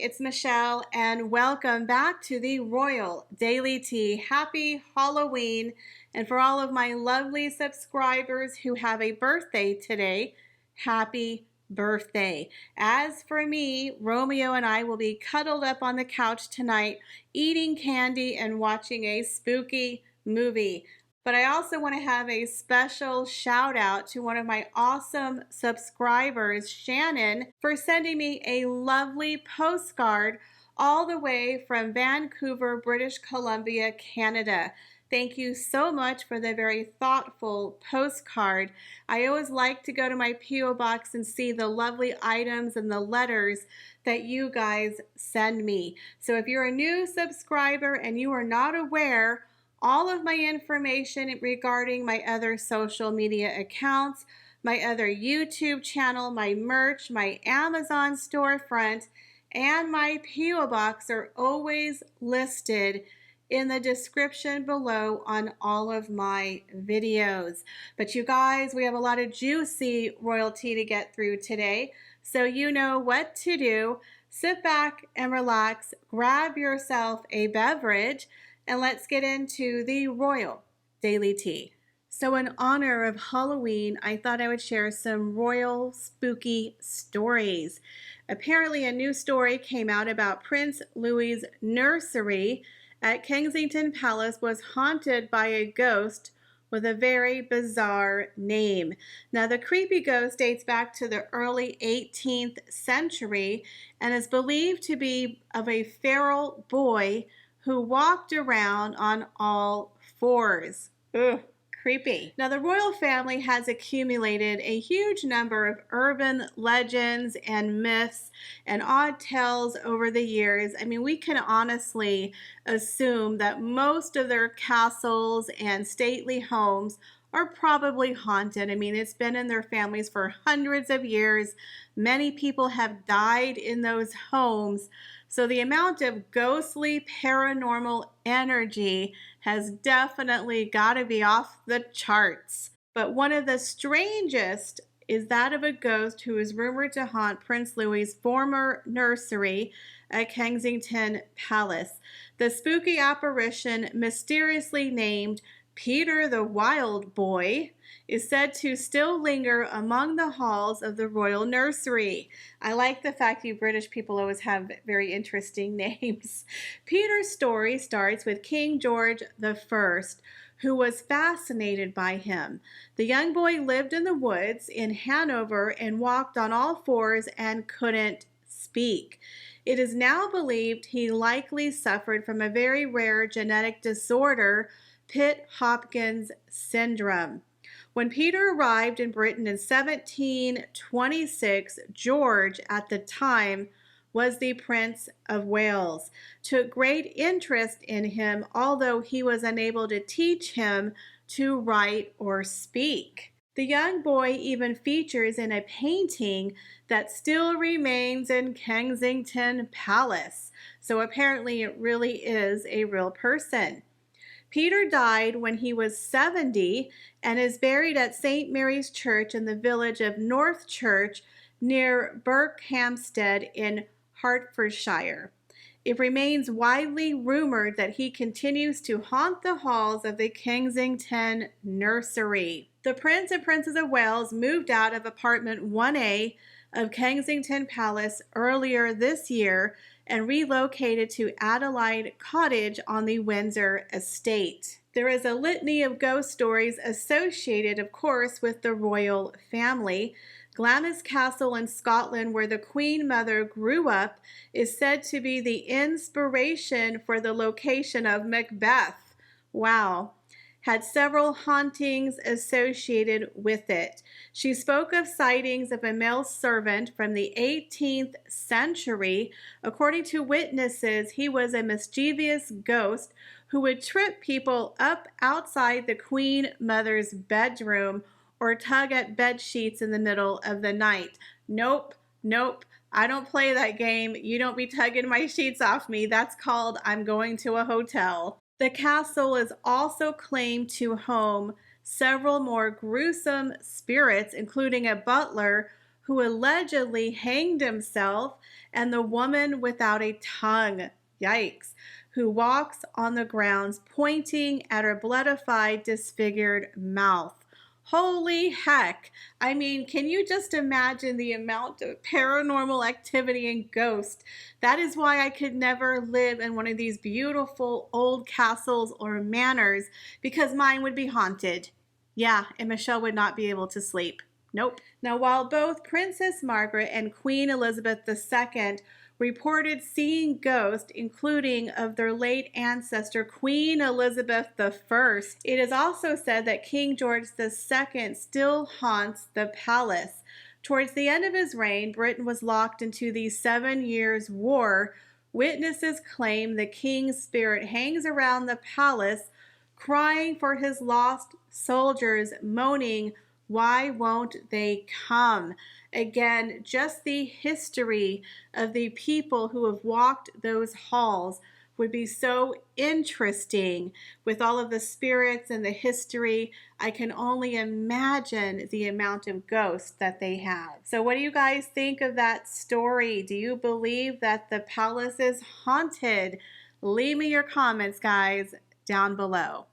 it's Michelle, and welcome back to the Royal Daily Tea. Happy Halloween, and for all of my lovely subscribers who have a birthday today, happy birthday. As for me, Romeo and I will be cuddled up on the couch tonight, eating candy and watching a spooky movie. But I also want to have a special shout out to one of my awesome subscribers, Shannon, for sending me a lovely postcard all the way from Vancouver, British Columbia, Canada. Thank you so much for the very thoughtful postcard. I always like to go to my P.O. box and see the lovely items and the letters that you guys send me. So if you're a new subscriber and you are not aware, all of my information regarding my other social media accounts, my other YouTube channel, my merch, my Amazon storefront, and my P.O. box are always listed in the description below on all of my videos. But you guys, we have a lot of juicy royalty to get through today, so you know what to do. Sit back and relax, grab yourself a beverage, and let's get into the Royal Daily Tea. So in honor of Halloween, I thought I would share some royal spooky stories. Apparently a new story came out about Prince Louis's nursery at Kennsington Palace was haunted by a ghost with a very bizarre name. Now the creepy ghost dates back to the early 18th century and is believed to be of a feral boy who walked around on all fours. Ugh, creepy. Now, the royal family has accumulated a huge number of urban legends and myths and odd tales over the years. I mean, we can honestly assume that most of their castles and stately homes are probably haunted. I mean, it's been in their families for hundreds of years. Many people have died in those homes. So the amount of ghostly paranormal energy has definitely got to be off the charts. But one of the strangest is that of a ghost who is rumored to haunt Prince Louis's former nursery at Kennsington Palace. The spooky apparition, mysteriously named Peter the Wild Boy, is said to still linger among the halls of the royal nursery. I like the fact you British people always have very interesting names. Peter's story starts with King George I, who was fascinated by him. The young boy lived in the woods in Hanover and walked on all fours and couldn't speak. It is now believed he likely suffered from a very rare genetic disorder, Pitt-Hopkins syndrome. When Peter arrived in Britain in 1726, George, at the time, was the Prince of Wales, took great interest in him, although he was unable to teach him to write or speak. The young boy even features in a painting that still remains in Kennsington Palace, so apparently it really is a real person. Peter died when he was 70 and is buried at St. Mary's Church in the village of North Church near Berkhamsted in Hertfordshire. It remains widely rumored that he continues to haunt the halls of the Kensington nursery. The Prince and Princess of Wales moved out of apartment 1A of Kensington Palace earlier this year and relocated to Adelaide Cottage on the Windsor estate. There is a litany of ghost stories associated, of course, with the royal family. Glamis Castle in Scotland, where the Queen Mother grew up, is said to be the inspiration for the location of Macbeth. Wow. Had several hauntings associated with it. She spoke of sightings of a male servant from the 18th century. According to witnesses, he was a mischievous ghost who would trip people up outside the Queen Mother's bedroom or tug at bed sheets in the middle of the night. Nope, I don't play that game. You don't be tugging my sheets off me. That's called I'm going to a hotel. The castle is also claimed to home several more gruesome spirits, including a butler who allegedly hanged himself, and the woman without a tongue, yikes, who walks on the grounds pointing at her bloodified, disfigured mouth. Holy heck. I mean, can you just imagine the amount of paranormal activity and ghosts? That is why I could never live in one of these beautiful old castles or manors, because mine would be haunted. Yeah, and Michelle would not be able to sleep. Nope. Now, while both Princess Margaret and Queen Elizabeth II reported seeing ghosts, including of their late ancestor, Queen Elizabeth I, it is also said that King George II still haunts the palace. Towards the end of his reign, Britain was locked into the 7 Years' War. Witnesses claim the king's spirit hangs around the palace, crying for his lost soldiers, moaning, "Why won't they come?" Again, just the history of the people who have walked those halls would be so interesting with all of the spirits and the history. I can only imagine the amount of ghosts that they have. So what do you guys think of that story? Do you believe that the palace is haunted? Leave me your comments, guys, down below.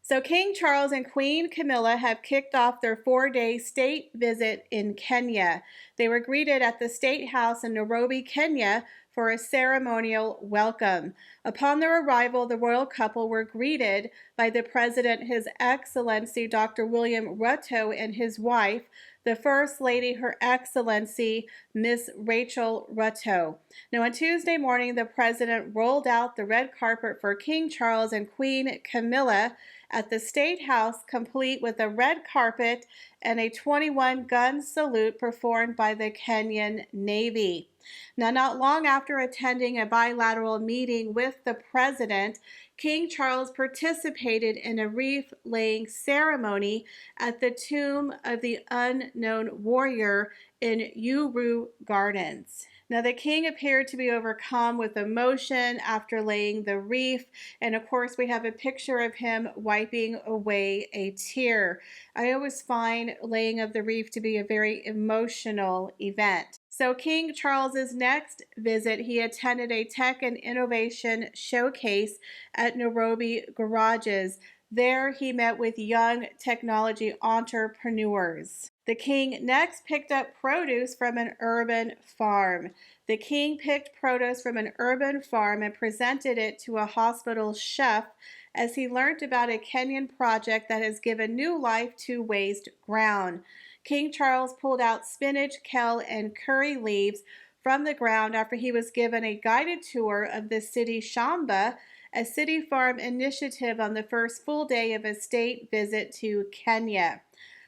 So King Charles and Queen Camilla have kicked off their 4-day state visit in Kenya. They were greeted at the State House in Nairobi, Kenya, for a ceremonial welcome. Upon their arrival, the royal couple were greeted by the President, His Excellency Dr. William Ruto, and his wife, the First Lady, Her Excellency Miss Rachel Ruto. Now, on Tuesday morning, the President rolled out the red carpet for King Charles and Queen Camilla at the State House, complete with a red carpet and a 21-gun salute performed by the Kenyan Navy. Now, not long after attending a bilateral meeting with the President, King Charles participated in a wreath-laying ceremony at the tomb of the unknown warrior in Uhuru Gardens. Now, the king appeared to be overcome with emotion after laying the wreath, and of course, we have a picture of him wiping away a tear. I always find laying of the wreath to be a very emotional event. So King Charles's next visit, he attended a tech and innovation showcase at Nairobi Garages. There he met with young technology entrepreneurs. The king next picked up produce from an urban farm. The king picked produce from an urban farm and presented it to a hospital chef as he learned about a Kenyan project that has given new life to waste ground. King Charles pulled out spinach, kale, and curry leaves from the ground after he was given a guided tour of the city Shamba, a city farm initiative, on the first full day of his state visit to Kenya.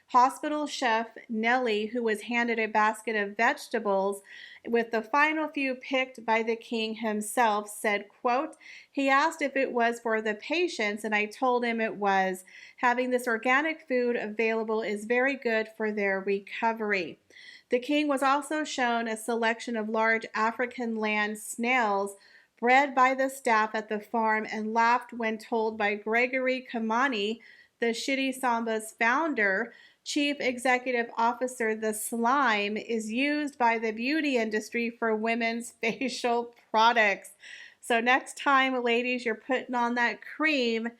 Hospital chef Nellie, who was handed a basket of vegetables with the final few picked by the king himself, said, quote, "He asked if it was for the patients, and I told him it was. Having this organic food available is very good for their recovery." The king was also shown a selection of large African land snails bred by the staff at the farm, and laughed when told by Gregory Kamani, the Shitty Samba's founder, chief executive officer, the slime is used by the beauty industry for women's facial products. So next time, ladies, you're putting on that cream,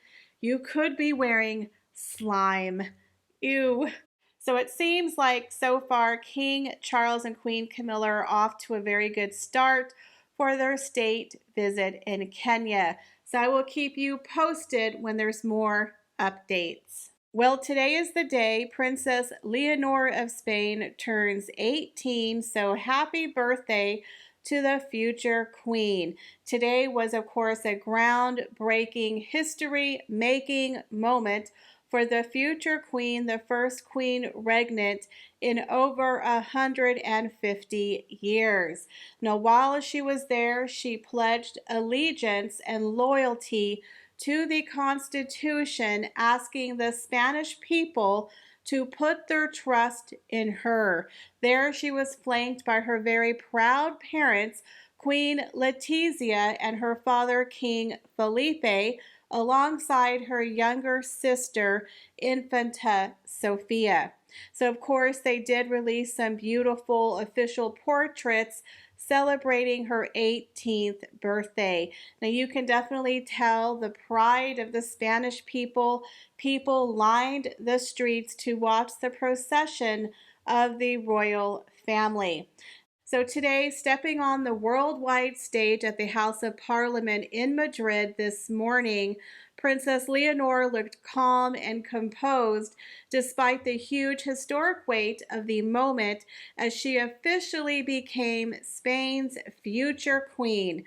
you could be wearing slime. Ew. So it seems like so far King Charles and Queen Camilla are off to a very good start for their state visit in Kenya. So I will keep you posted when there's more updates. Well, today is the day Princess Leonor of Spain turns 18, so happy birthday to the future queen. Today was, of course, a groundbreaking, history-making moment for the future queen, the first queen regnant in over 150 years. Now, while she was there, she pledged allegiance and loyalty to the Constitution, asking the Spanish people to put their trust in her. There she was flanked by her very proud parents, Queen Letizia and her father, King Felipe, alongside her younger sister, Infanta Sofia. So, of course, they did release some beautiful official portraits celebrating her 18th birthday. Now, you can definitely tell the pride of the Spanish people. People lined the streets to watch the procession of the royal family. So today, stepping on the worldwide stage at the House of Parliament in Madrid this morning, Princess Leonor looked calm and composed despite the huge historic weight of the moment as she officially became Spain's future queen.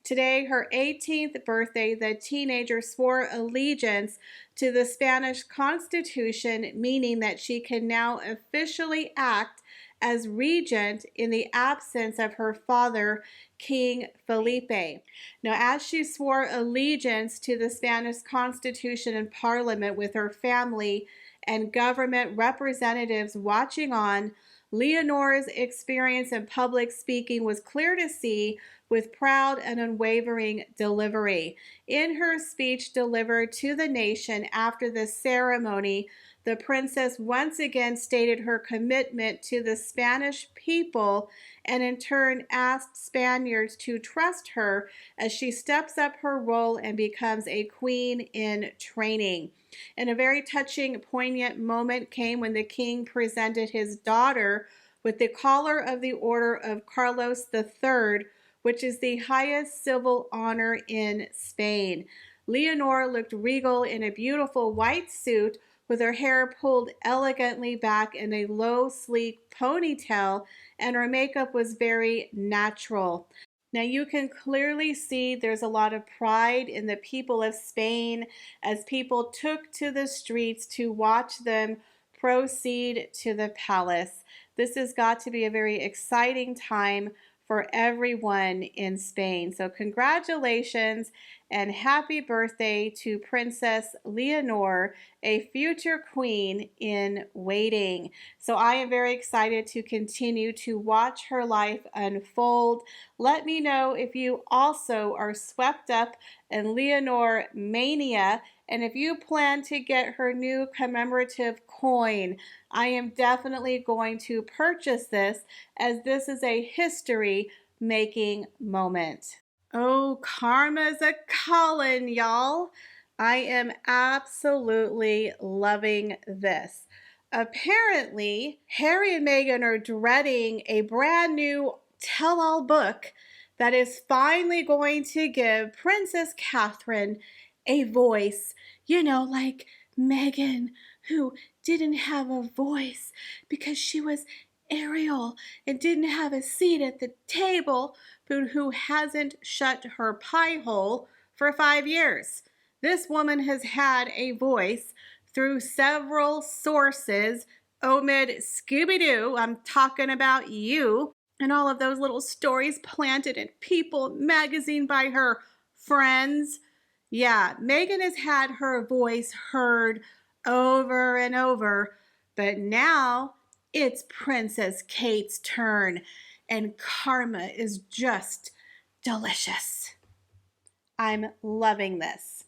Today, her 18th birthday, the teenager swore allegiance to the Spanish Constitution, meaning that she can now officially act as regent in the absence of her father, King Felipe. Now, as she swore allegiance to the Spanish Constitution in Parliament with her family and government representatives watching on, Leonor's experience in public speaking was clear to see with proud and unwavering delivery. In her speech delivered to the nation after the ceremony, the princess once again stated her commitment to the Spanish people and in turn asked Spaniards to trust her as she steps up her role and becomes a queen in training. And a very touching, poignant moment came when the king presented his daughter with the collar of the Order of Carlos III, which is the highest civil honor in Spain. Leonor looked regal in a beautiful white suit with her hair pulled elegantly back in a low, sleek ponytail, and her makeup was very natural. Now you can clearly see there's a lot of pride in the people of Spain as people took to the streets to watch them proceed to the palace. This has got to be a very exciting time for everyone in Spain. So congratulations and happy birthday to Princess Leonor, a future queen in waiting. So I am very excited to continue to watch her life unfold. Let me know if you also are swept up in Leonor mania and if you plan to get her new commemorative coin. I am definitely going to purchase this as this is a history-making moment. Oh, karma's a callin', y'all. I am absolutely loving this. Apparently, Harry and Meghan are dreading a brand new tell-all book that is finally going to give Princess Catherine a voice. You know, like Meghan, who didn't have a voice because she was Ariel and didn't have a seat at the table, but who hasn't shut her pie hole for 5 years. This woman has had a voice through several sources. Omid Scooby-Doo, I'm talking about you, and all of those little stories planted in People magazine by her friends. Yeah, Meghan has had her voice heard over and over, but now it's Princess Kate's turn, and karma is just delicious. I'm loving this.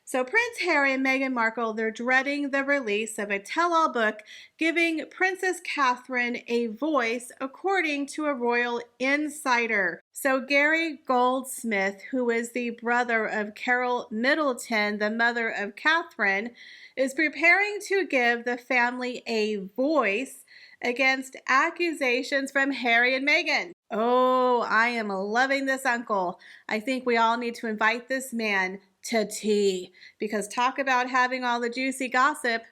So Prince Harry and Meghan Markle, they're dreading the release of a tell-all book giving Princess Catherine a voice, according to a royal insider. So Gary Goldsmith, who is the brother of Carol Middleton, the mother of Catherine, is preparing to give the family a voice against accusations from Harry and Meghan. Oh, I am loving this uncle. I think we all need to invite this man to tea, because talk about having all the juicy gossip.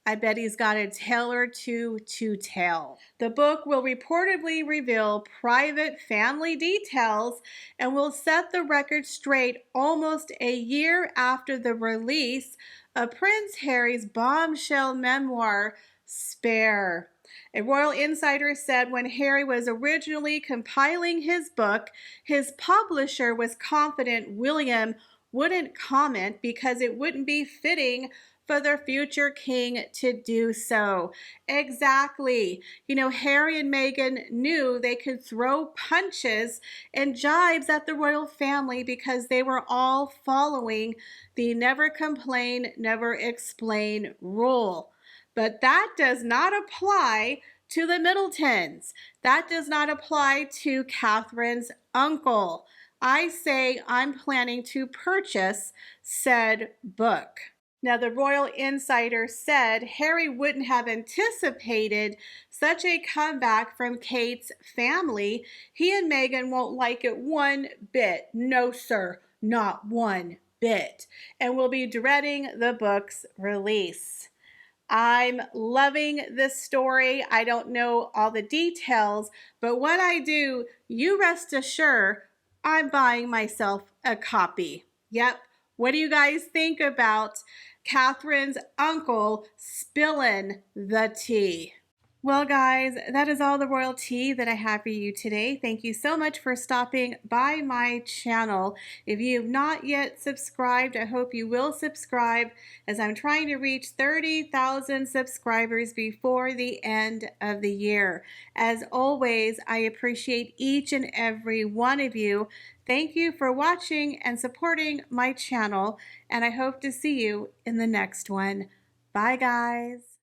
I bet he's got a tale or two to tell. The book will reportedly reveal private family details and will set the record straight almost a year after the release of Prince Harry's bombshell memoir, Spare. A royal insider said when Harry was originally compiling his book, his publisher was confident William wouldn't comment because it wouldn't be fitting for their future king to do so. Exactly. You know, Harry and Meghan knew they could throw punches and jibes at the royal family because they were all following the never complain, never explain rule. But that does not apply to the Middletons. That does not apply to Catherine's uncle. I say I'm planning to purchase said book. Now, the royal insider said Harry wouldn't have anticipated such a comeback from Kate's family. He and Meghan won't like it one bit. No, sir, not one bit. And will be dreading the book's release. I'm loving this story. I don't know all the details, but when I do, you rest assured I'm buying myself a copy. Yep. What do you guys think about Catherine's uncle spilling the tea? Well, guys, that is all the royal tea that I have for you today. Thank you so much for stopping by my channel. If you have not yet subscribed, I hope you will subscribe as I'm trying to reach 30,000 subscribers before the end of the year. As always, I appreciate each and every one of you. Thank you for watching and supporting my channel, and I hope to see you in the next one. Bye, guys.